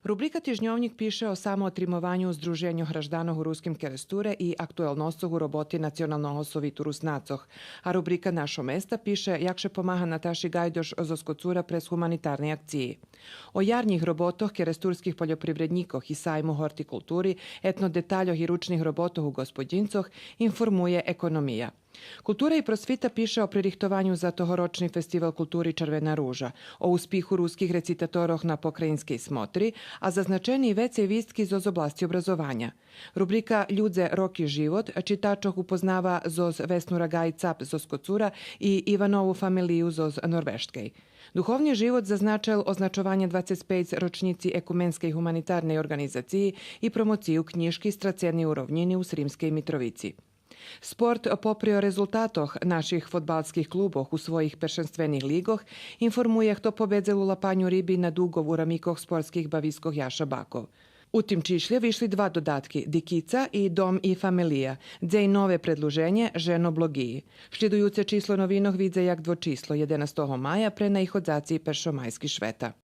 Rubrika Tižnjovnik piše o samootrimovanju Združenju hraždanoh u ruskim keresture i aktuelnosohu roboti nacionalnoho sovitu Rusnacoh, a rubrika Našo mesta piše jakše pomaha Nataši Gajdoš zoskocura pres humanitarnej akciji. O jarnjih robotoh keresturskih poljoprivrednikoh i sajmu hortikulturi, etno detaljoh i ručnih robotoh u gospodincoh informuje Ekonomija. Kultura i prosvita piše o pririhtovanju za tohoročni festival kulturi Červena ruža, o uspihu ruskih recitatorov na pokrajinskej smotri, a za značajniji vecej vistki zoz oblasti obrazovanja. Rubrika Ljudze rok i život čitačoh upoznava zoz Vesnu Ragaj Cap zoz Kocura i Ivanovu familiju zoz Norveškej. Duhovni život zaznačal označovanje 25 ročnici ekumenske i humanitarnej organizaciji i promociju knjižki Straceni u rovnjini u Srimskej Mitrovici. Sport poprio rezultatoh naših fotbalskih kluboh u svojih peršenstvenih ligoh informuje kto pobedzel u lapanju ribi na Dugov u ramikoh sportskih baviskoh Jaša Bakov. U tim čišlje višli dva dodatki, Dikica i Dom i familija, dzej nove predluženje Ženo blogiji. Šlidujuce číslo novinoh vidze jak dvočíslo 11. maja pre na ihodzaciji peršomajski šveta.